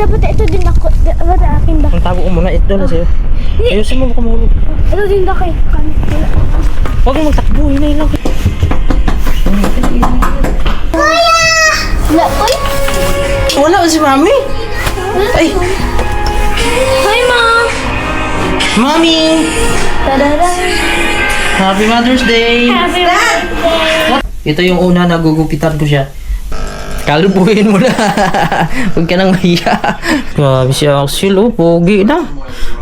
dapat ito din ako. Dapat akin ba? Ang tago ko muna, ito na sa'yo. Ayusin mo, baka mahulog. Ito din ako eh. Huwag mo magtakbo, hinay lang. Wala, uy! Wala ba si Mami? Ay! Hi, Mom! Mami! Tadada! Happy Mother's Day! Happy birthday! Ito yung una na gugupitan ko siya. Kalbuhin mo na. Huwag ka nang mahiya. Grabe si Axel, oh. Pogi na.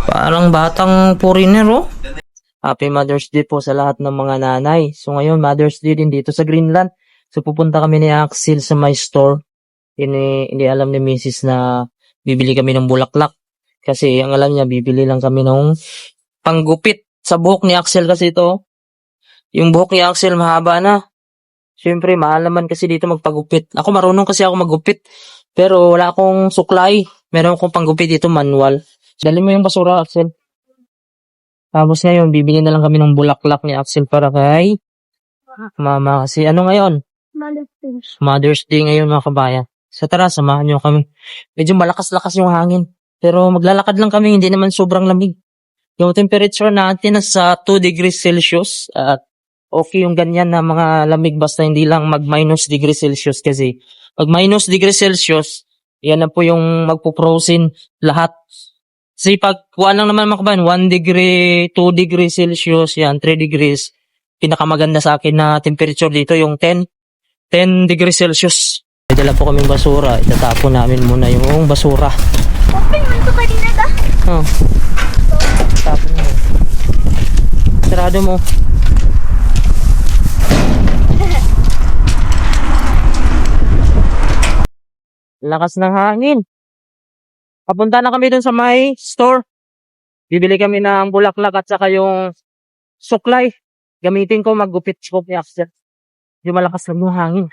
Parang batang foreigner, oh. Happy Mother's Day po sa lahat ng mga nanay. So ngayon, Mother's Day din dito sa Greenland. So pupunta kami ni Axel sa my store. Hindi alam ni Mrs. na bibili kami ng bulaklak. Kasi ang alam niya, bibili lang kami ng panggupit sa buhok ni Axel kasi ito. Yung buhok ni Axel mahaba na. Siyempre, mahal naman kasi dito magpagupit. Ako marunong kasi ako magupit. Pero wala akong suklay. Meron akong panggupit dito manual. Dali mo yung basura, Axel. Tapos ngayon, bibili na lang kami ng bulaklak ni Axel para kay Mama. Kasi ano ngayon? Mother's Day ngayon mga kabayan. Sa tara, samahan nyo kami. Medyo malakas-lakas yung hangin. Pero maglalakad lang kami, hindi naman sobrang lamig. Yung temperature natin nasa 2 degrees Celsius. At okay yung ganyan na mga lamig basta hindi lang mag-minus degree Celsius kasi pag minus degree Celsius, yan na po yung magpo-frozen lahat. Kasi pag kuha lang naman mga kabayan, 1 degree, 2 degree Celsius, yan, 3 degrees. Pinakamaganda sa akin na temperature dito yung 10 degree Celsius. May dala po kaming basura. Itatapon namin muna yung basura. Open mo ito kanina ka? Oh. Tapon mo. Sarado mo. Lakas ng hangin. Papunta na kami dun sa may store. Bibili kami ng bulaklak at saka yung suklay. Gamitin ko maggupit ko ni Axel. Yung malakas lang yung hangin.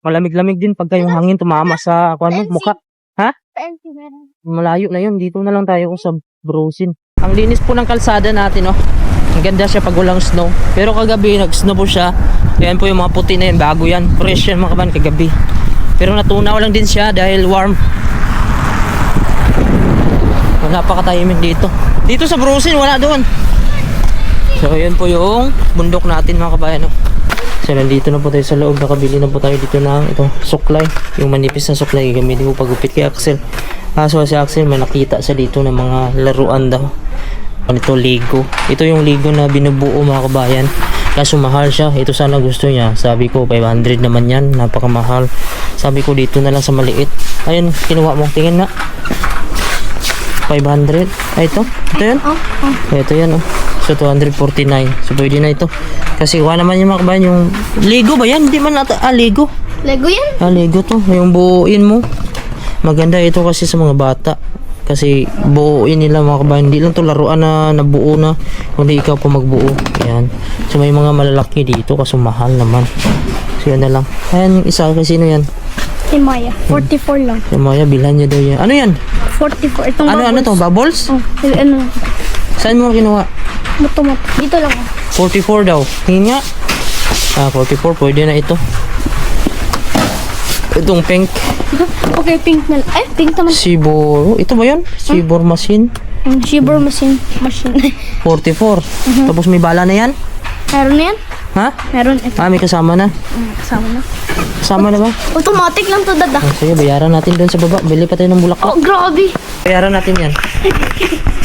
Malamig-lamig din pagka yung hangin tumama sa mukha. Ha? Malayo na yun. Dito na lang tayo sa Brosin. Ang linis po ng kalsada natin, oh. Ang ganda siya pag walang snow. Pero kagabi, nag-snow po siya. Yan po yung mga puti na yan. Bago yan. Fresh yan mga kaban kagabi. Pero natunaw lang din siya dahil warm. Napaka-timing dito. Dito sa Brosin, wala doon. So, yan po yung bundok natin mga kabayan. Oh. So, nandito na po tayo sa loob. Nakabili na po tayo dito ng ito, suklay. Yung manipis na suklay. Gamitin ko pagupit kay Axel. So, si Axel, may nakita sa dito ng mga laruan daw. Ito Lego. Ito yung Lego na binubuo mga kabayan. Kaso mahal siya. Ito sana gusto niya. Sabi ko 500 naman yan. Napakamahal. Sabi ko dito na lang sa maliit. Ayun, kinuha mo. Tingin na. 500. Ay ito. Ito yan. Ito yan oh. So 249. So pwede na ito. Kasi wala naman yung mga kabayan. Yung Lego ba yan? Hindi man nata. Lego. Lego yan? Lego to. Yung buuin mo. Maganda ito kasi sa mga bata. Kasi buuin nila mga kabayan. Hindi lang to laruan na nabuo na. Kundi ikaw po magbuo. Ayan. So may mga malalaki dito. Kaso mahal naman. So yan na lang. Ayan isa. Kasi sino yan? Si Maya. 44 lang. Si Maya. Bilhan niya daw yan. Ano yan? 44. Itong Ano to? Bubbles? Oh, ano? Saan mo kinuha? Buto. Dito lang. 44 daw. Tingin nga. 44. Pwede na ito. Itong pink. Okay, pink na. Ay, pink naman. Sibor. Ito ba yun? Sibor machine. Shibor machine. 44. Tapos may bala na yan? Meron na yan? Ha? Meron. Ito. May kasama na. Kasama na. Kasama na ba? Automatic lang to, dada. Sige, bayaran natin doon sa baba. Bili pa tayo ng bulaklak. Oh, grabe. Bayaran natin yan.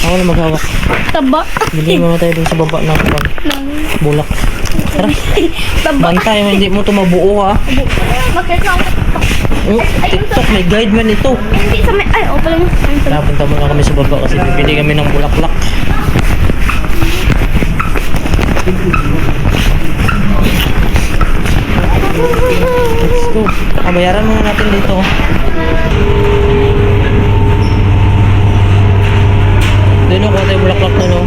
Ako na maghawak. Taba. Bili muna tayo doon sa baba ng bulak. Tara. Taba. Bantay, hindi mo ito mabuo ha. Bakit lang? Oh, TikTok, may guide man ito. Hindi sa may... Ay, pala mo. Napunta muna kami sa baba kasi bibili kami ng bulaklak. Let's go. Bayaran muna natin dito. Doon ako tayo bulaklak na no.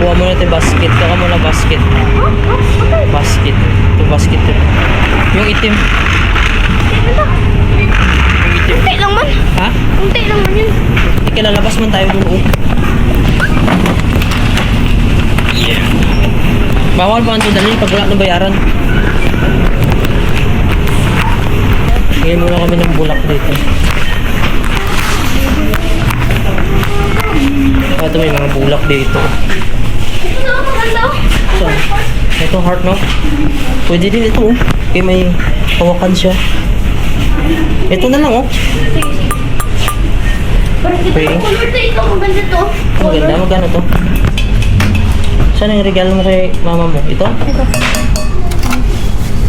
Kuha mo natin basket. Kaka mo na basket. Basket. Ito basket ito. Yung itim. Yung itim. Unti lang man. Ha? Unti lang man yun. Ikilalabas man tayo doon. Yeah. Bawal pa ito dali pag wala ng bayaran. Ngayon muna kami ng bulak dito. Ito may mga bulak dito. Ito na, maganda. So, ito heart no? Pwede din ito oh. Kaya may hawakan siya. Ito na lang oh. Parang ito Okay. yung color to. Ito, maganda to. Ang ganda, magkano to? Saan yung regalo mo kay mama mo? Ito? Ito.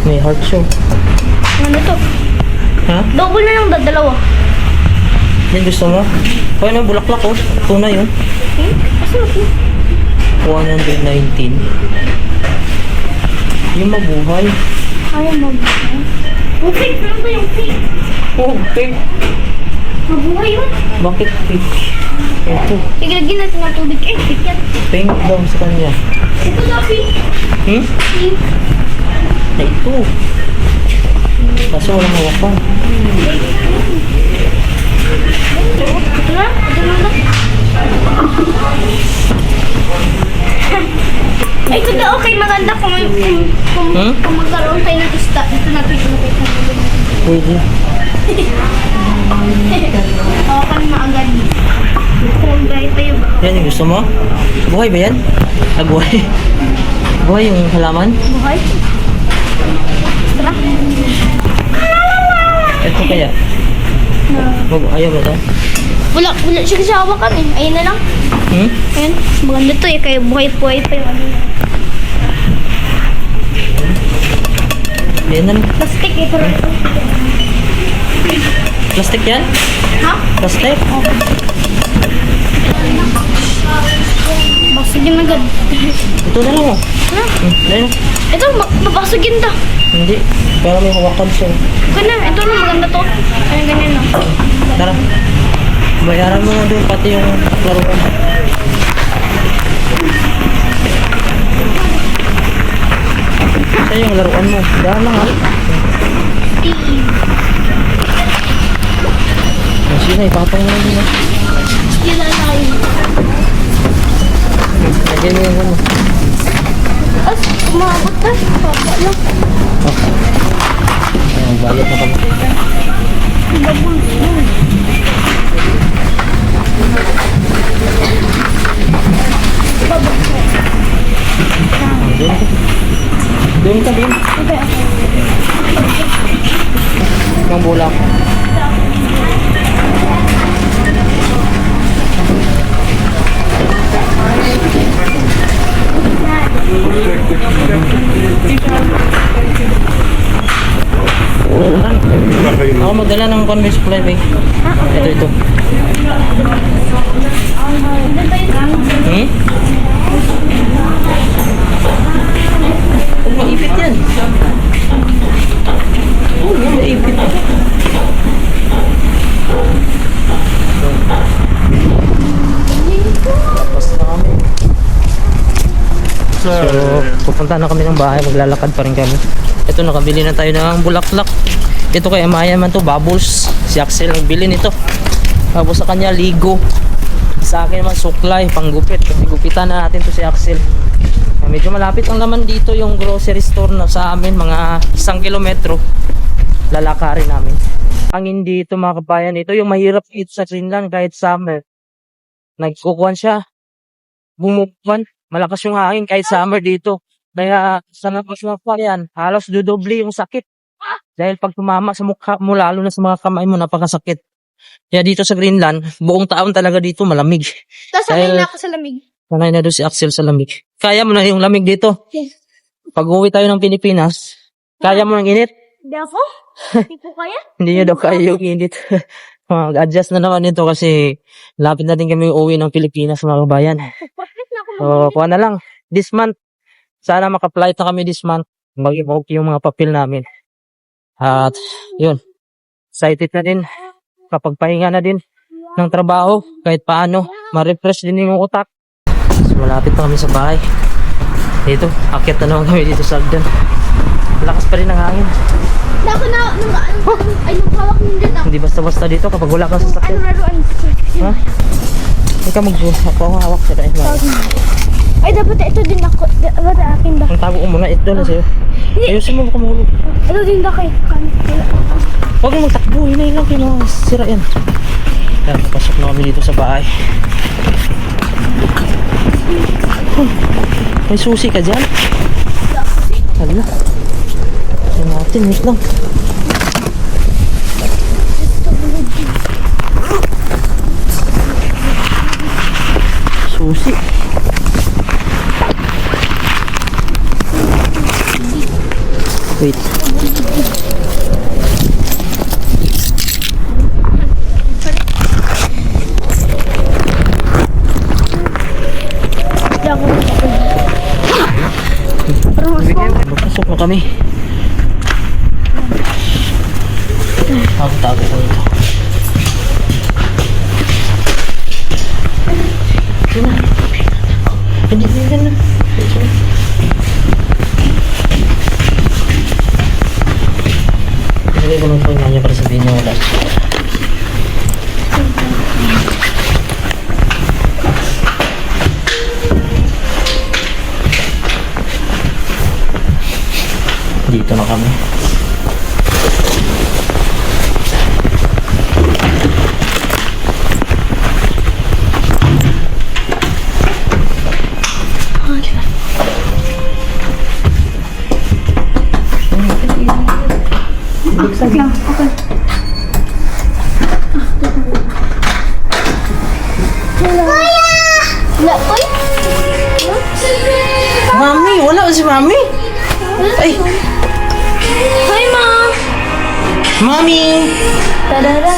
May heart show. Ano to? Ha? Double na lang dalawa. Yan gusto mo? Kaya na bulaklak oh. Tunay yun. Hmm? Asa na po? 119. Yung mabuhay. Ayaw mo. Yung fake. Ano ba yung fake? Oh, pink. Mabuhay yun. Bakit pink? Ito. Igalagin natin ng tubig. Eh, fake yan. Pink daw sa kanya. Ito na, fake. Hmm? Fake. Na ito. Kaso walang hawakan. Ito na. Ito na. Ay, ito na okay. Maganda kung magkaroon tayo ng ista. Ito na, ito na. Pwede. Hawakan maagad. Kung gaya tayo ba? Yan yung gusto mo? Buhay ba yan? Ah, buhay. Buhay yung halaman? Buhay? Tara. Ito kaya? Ayaw ba ito? Wala siya kasi hawakan eh. Ayun na lang. Hmm? Ayun. Maganda to eh. Kaya buhay-buhay pa yung ano. Yan na lang. Plastic eh. Pero ito. Plastic yan? Ha? Plastic? Basagin agad. Ito na lang oh. Ha? Ayun. Ito, mabasagin to. Hindi. Pero may hawakan siya. Okay na. Ito na, maganda to. Ayun, ganyan no. Tara. Bayaran mo na doon pati yung laruan. Saan yung laruan mo? Dahan lang ha. Sige na, ipapang mo na din ha. Yun na tayo. Lagyan mo yung ano. As, umabot na. Papa lang. Ayan, bayad na kami. Babul. Babul. Doon ka. Doon ka din. Okay. Yung bulak. Ako magdala ng convenience supply bag. Ito. Hmm? Huwag maipit yan. Oh, maipit. Tapos na kami. So, pupunta na kami ng bahay. Maglalakad pa rin kami. Ito, nakabili na tayo ng bulaklak. Ito kay Amaya man to, bubbles. Si Axel nagbili nito. Tapos sa kanya, ligo. Sa akin naman, suklay, panggupit. Kasi gupitan na natin to si Axel. Medyo malapit ang naman dito yung grocery store na sa amin. Mga 1 kilometro. Lalakarin namin. Ang hindi ito mga kabayan, ito yung mahirap dito sa Greenland kahit summer. Nagkukuhan siya. Bumukuhan. Malakas yung hangin kahit summer dito. Kaya sa napasmapa yan, halos dudoble yung sakit. Dahil pag tumama sa mukha mo, lalo na sa mga kamay mo, napakasakit. Kaya dito sa Greenland, buong taon talaga dito malamig. Tapos sanay na ako sa lamig. Sanay na doon si Axel sa lamig. Kaya mo na yung lamig dito. Yes. Pag uwi tayo ng Pilipinas, kaya mo ng init? Hindi ako? Hindi ko kaya? Hindi niya daw kaya yung init. Mag-adjust na naman ito kasi lapit na din kami uwi ng Pilipinas mga kabayan. Perfect na ako So, kuha na lang. This month, sana maka-flight na kami this month. Mag-evoke yung mga papel namin. At, yun. Excited na din. Kapag pahinga na din ng trabaho, kahit paano, ma-refresh din yung utak. So, malapit na kami sa bahay. Dito, akyat na naman kami dito sa Agdan. Lakas pa rin ang hangin. Hindi ako na, ay, nung hawak mo din ako. Hindi basta-basta dito kapag wala kang Ano sasakyan. laruan? Ha? Ikaw mag-hawak sa dahil. Ay, dapat ito din ako. Dapat akin ba? Ang Tago ko muna. Ito na sa'yo. Ayusin mo, baka mahulog. Ito din na kay Huwag mo magtakbo. Hinay lang kayo. Sira yan. Yan, pasok na kami dito sa bahay. May susi ka dyan? Hala. Yan natin. Wait lang. Susi. Wait. Magpasok na kami. Tago ko ito. Hindi na. Nilagay ko ng phone niya para sabihin niya wala. Dito na kami. Mami, wala si Mami. Ay, Hi, Mom! Mami! Tadada!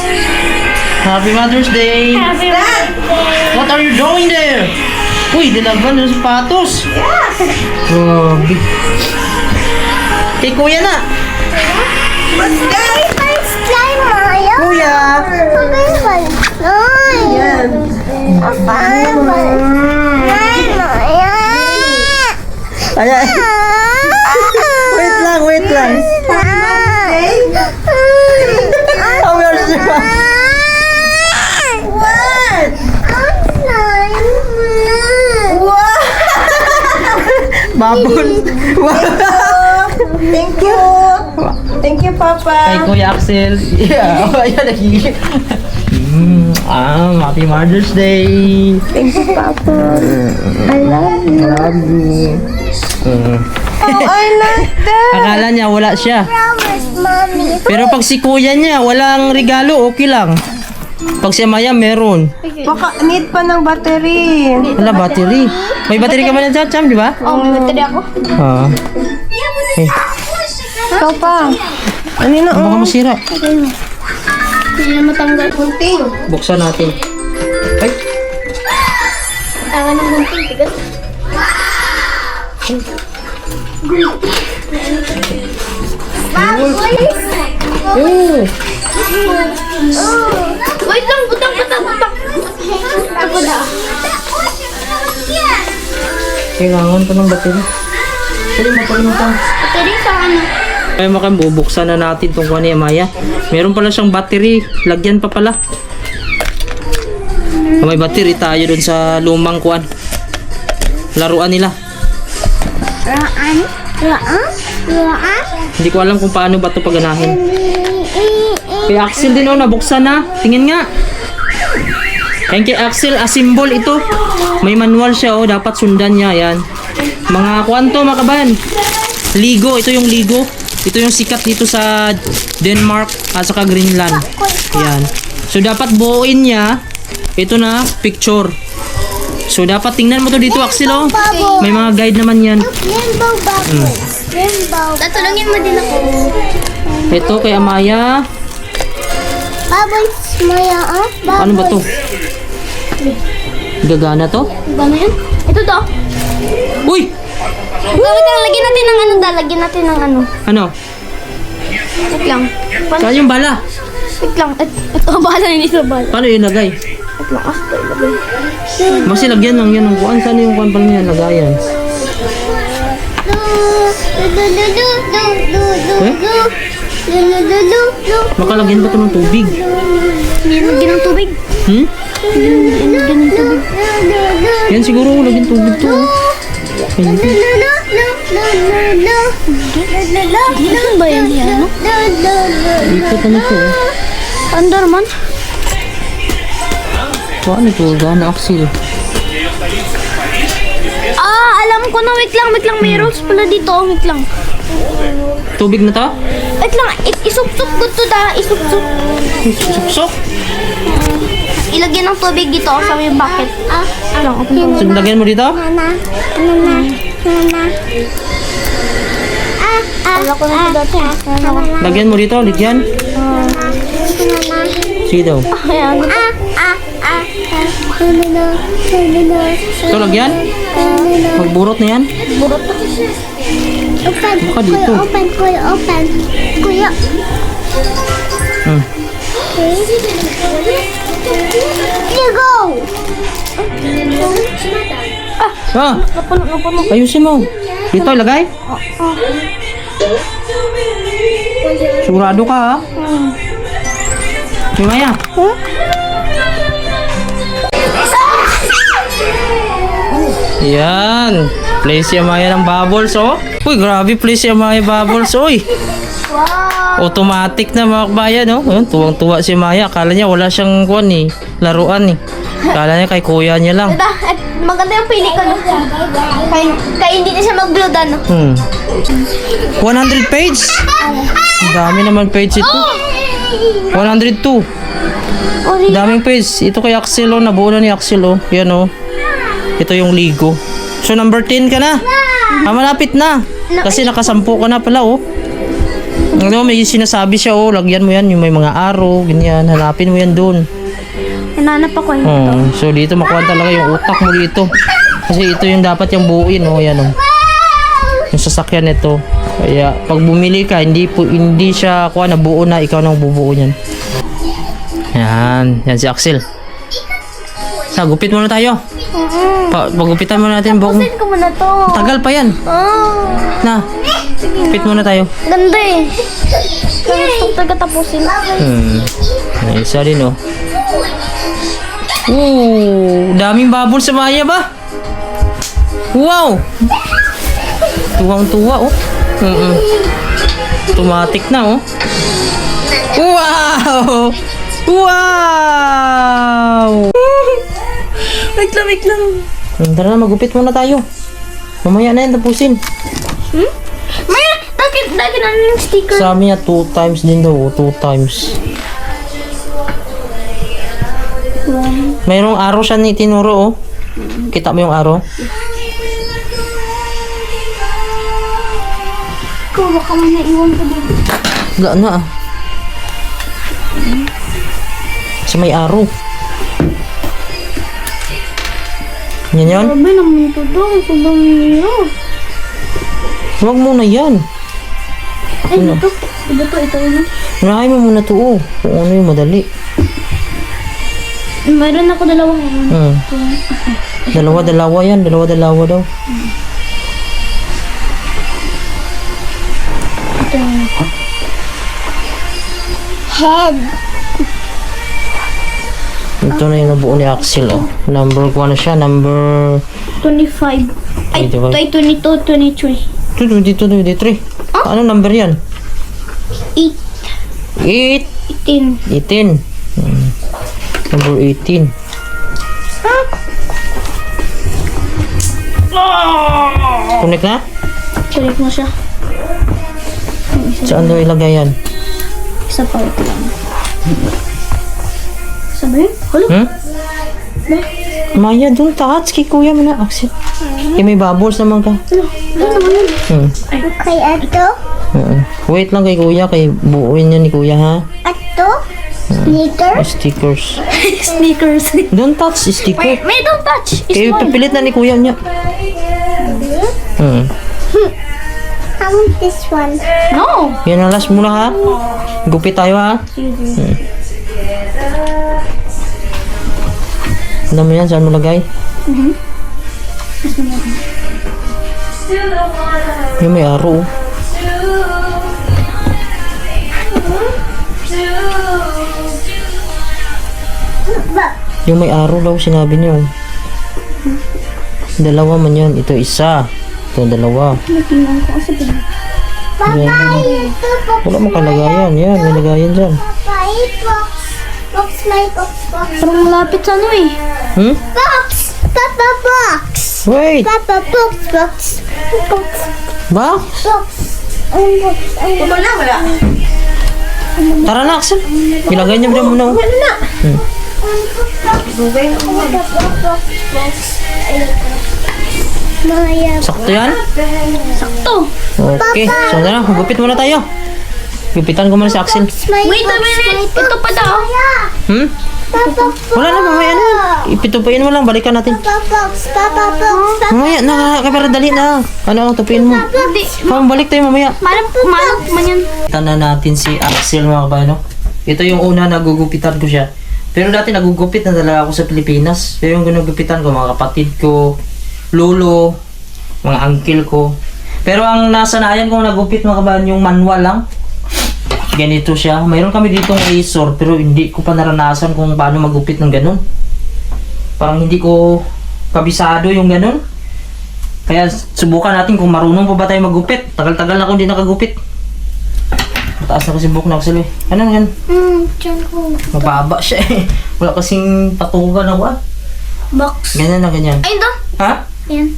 Happy Mother's Day! Happy birthday! What are you doing there? Uy, dilaban ng sapatos. Yes! Grabe. Kay kuya na. What's that? First time, Maya! Kuya. Yan! Ayan. Wait lang. Oh, where's your mom? What? What? Babon. Thank you. Thank you, Papa. Kay Kuya Axel. Yeah. Oh, ayan, nagiging. Happy Mother's Day. Thank you, Papa. I love you. Love you. Oh, I like that. Akala niya wala siya. Mommy. Pero pag si kuya niya walang regalo, okay lang. Pag si Maya meron. Baka need pa ng battery. Wala battery. May battery ka ba na Cham, di ba? Oh, may battery ako. Ah. Eh, Ikaw pa. Ano na? baka masira. Hindi na matanggal. Gunting. Buksan natin. Ay, Tangan ng gunting, tigas. oh. Wait lang, butang. Ako na. Kailangan pa ng battery. Pwede mo pa. Battery sa ano? Kaya makang bubuksan na natin itong kuha ni Maya. Meron pala siyang battery. Lagyan pa pala. May battery tayo dun sa lumang kuan. Laruan nila. Raan? Hindi ko alam kung paano ba ito paganahin. Kay Axel din nabuksan na. Tingin nga. Yan kay Axel, symbol ito. May manual siya dapat sundan niya. Yan. Mga kuanto mga kabahan. Ligo, ito yung Ligo. Ito yung sikat dito sa Denmark at saka Greenland. Yan. So dapat buuin niya. Ito na, picture. So dapat tingnan mo to dito Axel May mga guide naman yan. Rainbow bubble. Rainbow. Tatulungin mo din ako. Ito kay Amaya. Bubbles, Maya, Ano ba to? Gagana to? Gano yun? Ito to. Uy! Gawin lang, lagyan natin ng ano lagyan natin ng ano. Ano? Wait lang. Saan yung bala? Wait lang. Ito, bala yun, ito bala. Paano yung lagay? Wait lang, ito ilagay. Kasi lagyan lang yan ng kuan. Saan yung kuan pala niya lagayan? Eh? Makalagyan ba ito ng tubig? Lagyan ng tubig. Lagyan ng tubig. Yan siguro lagyan tubig to. Hindi. Ano ba yan? Ano? Ikot na ito eh. Under man? Paano ito? Gana Axel. Ah, alam ko na. Wait lang. May rules pala dito. Wait lang. Tubig na to? Wait lang. Isup-sup ko to da. Isup-sup. Suksok? Ilagyan ng tubig dito sa may bucket. Lang, open ko. So, lagyan mo dito? Wala ko na ito dati. Lagyan mo dito, ligyan. Sige daw. Ayan. Ito, lagyan. Magburot na yan. Burot to. Baka dito. Open. Kuya. Hmm. You go! Ah, Napuno. ayusin mo. Dito, ilagay. Sigurado ka, ha? Si Maya. Yan. Play si Maya ng bubbles, oh. Uy, grabe play si Maya bubbles, uy. Automatic na mga kabayan, no? Ayun, tuwang-tuwa si Maya. Akala niya wala siyang kuwan eh. Laruan eh. Akala niya kay kuya niya lang. Diba? At maganda yung pili ko. Kaya hindi na siya mag-blood ano. 100 page? Ang dami naman page ito. 102. Daming page. Ito kay Axel, oh. Nabuo na ni Axel, oh. Yan, oh. Ito yung Ligo. So, number 10 ka na. Malapit na. Kasi nakasampu ka na pala, oh. Ano, may sinasabi siya, oh. Lagyan mo yan, yung may mga arrow, ganyan. Hanapin mo yan dun. Hinanap ako yun. So, dito makuha talaga yung utak mo dito. Kasi ito yung dapat yung buuin, oh. Yan, oh. Yung sasakyan nito. Kaya, pag bumili ka, hindi siya kuha na buo na, ikaw nang bubuo niyan. Yan. Yan si Axel. Gupit muna tayo. Pagupitan muna natin yung buhok mo. Tapusin ko muna to. Tagal pa yan. Na, gupit muna tayo. Ganda eh. Gusto ko talaga tapusin. May isa din, oh. Daming bubble sa Maya ba? Wow! Tuwang-tuwa, oh. Automatic na, oh. Wow! Wow! Wait lang. Tara na, magupit muna tayo. Mamaya na yan, tapusin. Maya, bakit na yung sticker? Sa amin niya, 2 times din daw, 2 times. Mayroong araw siya ni tinuro, oh. Kita mo yung araw? Ikaw, baka may naiwan ko dito. Wala na, ah. Sa may araw. Yan yan? Grabe naman ito daw. Sobrang nilo. Huwag muna yan. Ay, ito. Ito yun. Unahin mo muna to, oh. Kung ano yung madali. Mayroon ako dalawang iwan. Dalawa yan. Dalawa daw. Ito yun. Head. Ito na yung nabuo ni Axel, oh. Number 1 na siya. Number 25. Ay, 25. ay 22, 23. Dito, 23. Ano number yan? 8. 8. 18. 18. Number 18. Connect na? Check mo siya. Saan daw ilagay yan? Isa pa ito lang. Sabi? Hello? Maya, dun touch kay kuya mo na, Axel. May bubbles naman ka. Ano naman yun? Okay, ato? Wait lang kay kuya, kay buuin niya ni kuya, ha? Ato? Sneaker? Stickers. Sneakers. Don't touch sticker. May don't touch. It's Kaya mine. pipilit na ni kuya niya. I want this one. No. Yan ang last muna, ha? Gupit tayo, ha? Alam mo yan, saan mo lagay? Yung may araw, oh. Yung may araw daw, sinabi niyo. Dalawa man yan. Ito isa. Ito, dalawa. Natingnan ko kasi pag... Papa, ito box. Wala mo kalagayan. Yan, may lagayan dyan. Papa, box. Box, my box, box. Parang malapit sa ano eh. Hmm? Box. Papa, box. Wait! Papa, box, box. Box, Ba? box. Box. Wala. Tara na, Axel. Ilagay niya dyan muna. Wala na. Dugay na ko. Box. Maya. Sakto yan? Sakto. Okay. So, tara. Gupit muna tayo. Gupitan ko muna si Axel. Wait a minute. Ito pa daw. Hmm? Papa, Wala na, mamaya na. Ipitupain mo lang. Balikan natin. Papa, box. Papa, box. Mamaya na. Kamera, dali na. Ano, tupiin mo. Hindi. Balik tayo mamaya. Malap man yan. Tana natin si Axel, mga kabano. Ito yung una nagugupitan ko siya. Pero dati nagugupit na talaga ako sa Pilipinas. Pero yung ginugupitan ko, mga kapatid ko, lolo, mga uncle ko. Pero ang nasanayan kong nagupit, mga kabano, yung manual lang. Ganito siya. Mayroon kami ditong razor, pero hindi ko pa naranasan kung paano magupit ng ganun. Parang hindi ko kabisado yung ganun. Kaya subukan natin kung marunong pa ba tayo magupit. Tagal-tagal na akong hindi nakagupit. Mataas na kasi buhok na Axel eh. Ano yan? Diyan ko. Mababa siya eh. Wala kasing patungan ako ah. Box. Ganyan na ganyan. Ayun daw. Ha? Yan.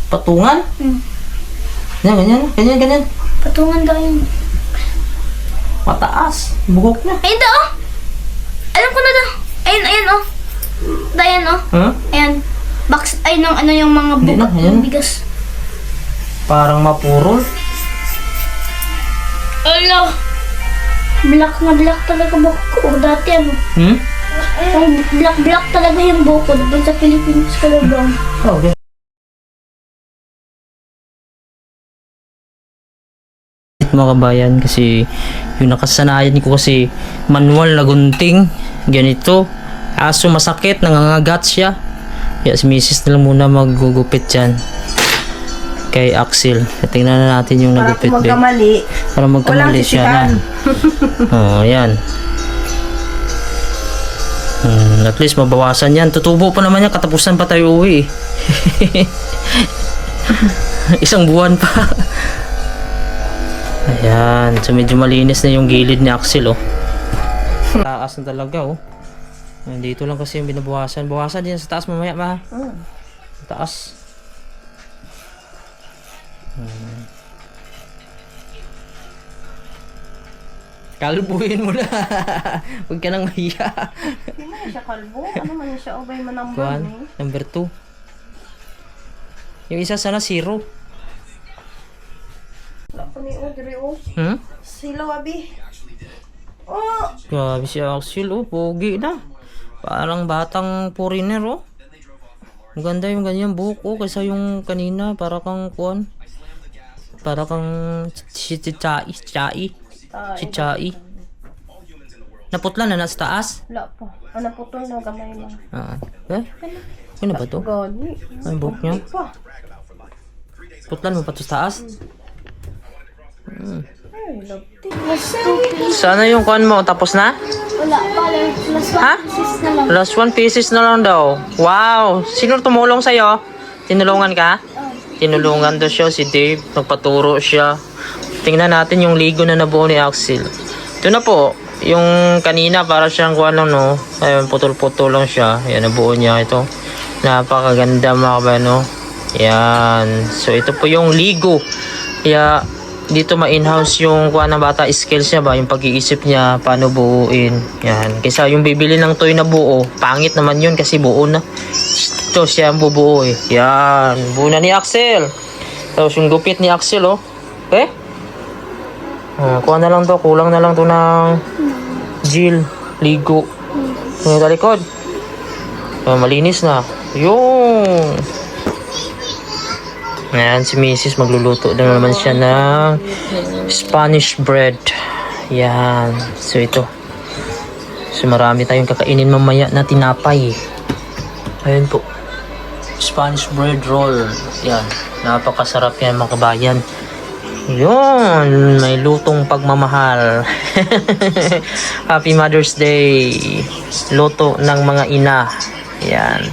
Patungan? Hmm. Ganyan, ganyan. Ganyan, ganyan. Patungan daw yun. Mataas. Buhok na. Ayun daw. Alam ko na daw. Ayun oh. Dayan oh. Ha? Ayan. Box. Ay, nung ano yung mga Hindi na, ayan. bigas. Parang mapurol. Ala. Black na black talaga buhok ko. Dati ano. Hmm? Ang black talaga yung buhok ko. Doon sa Philippines ko lang. Oh, okay. Mga kabayan, kasi yung nakasanayan ko kasi manual na gunting ganito, aso masakit, nangangagat siya, kaya si Mrs. na lang muna maggugupit dyan kay Axel. Tingnan na natin yung Para nagupit kung babe. magkamali. Para magkamali Walang siya na. Oh, yan. At least mabawasan yan. Tutubo pa naman yan. Katapusan pa tayo uwi. Isang buwan pa. Ayan. So medyo malinis na yung gilid ni Axel oh. Taas na talaga oh. Dito lang kasi yung binabawasan. Bawasan din sa taas mamaya ma. Taas. Kalbuhin mo na. Huwag ka nang mahiya. Hindi man siya kalbo. Ano man siya? Obay man ang Kuhan, eh. number 2. Yung isa sana 0. Wala ko ni Audrey oh. Hmm? Sila wabi. Oh! Grabe si Axel oh. Pogi na. Parang batang foreigner oh. Ang ganda yung ganyan buhok oh. Kaysa yung kanina. Para kang kuhan. Para kang si Chai. Si Chai. Naputla na nasa taas. Wala pa. Ano putol na gamay lang. Ano ba to? Gani. Ano yung buhok niya? Pa. Putlan mo pa to sa taas. Ay, love. Sana yung kuhan mo. Tapos na? Wala pa lang. Plus Ha? Last 1 pieces na lang daw. Wow! Sino tumulong sa'yo? Tinulungan ka? Tinulungan daw siya si Dave. Nagpaturo siya. Tingnan natin yung ligo na nabuo ni Axel. Ito na po. Yung kanina para siyang kuha lang no. Ayun, putol-putol lang siya. Ayan, nabuo niya ito. Napakaganda mga kabano. Yan. So ito po yung ligo. Kaya dito ma-in-house yung kuha ng bata skills niya ba. Yung pag-iisip niya paano buuin. Yan. Kaysa yung bibili ng toy na buo. Pangit naman yun kasi buo na. Ito siya ang bubuo eh. Yan. Buo na ni Axel. Tapos yung gupit ni Axel oh. Okay? Kuha na lang to. Kulang na lang to ng gel. Ligo. Yung talikod. Malinis na. Yung. Ayan, si Mrs. magluluto na naman siya ng Spanish bread. Yan. So ito. So marami tayong kakainin mamaya na tinapay. Ayan po. Spanish bread roll. Yan. Napakasarap yan mga kabayan. Yun. May lutong pagmamahal. Happy Mother's Day. Luto ng mga ina. Yan.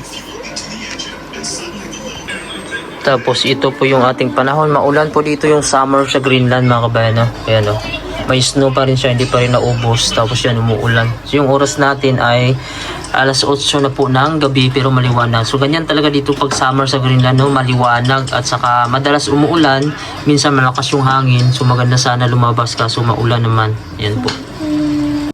Tapos ito po yung ating panahon. Maulan po dito yung summer sa Greenland mga kabayan. No? Ayan o. May snow pa rin siya, hindi pa rin naubos. Tapos yan, umuulan. So yung oras natin ay alas 8 na po ng gabi pero maliwanag. So ganyan talaga dito pag summer sa Greenland, no? Maliwanag at saka madalas umuulan. Minsan malakas yung hangin. So maganda sana lumabas ka. So maulan naman. Yan po.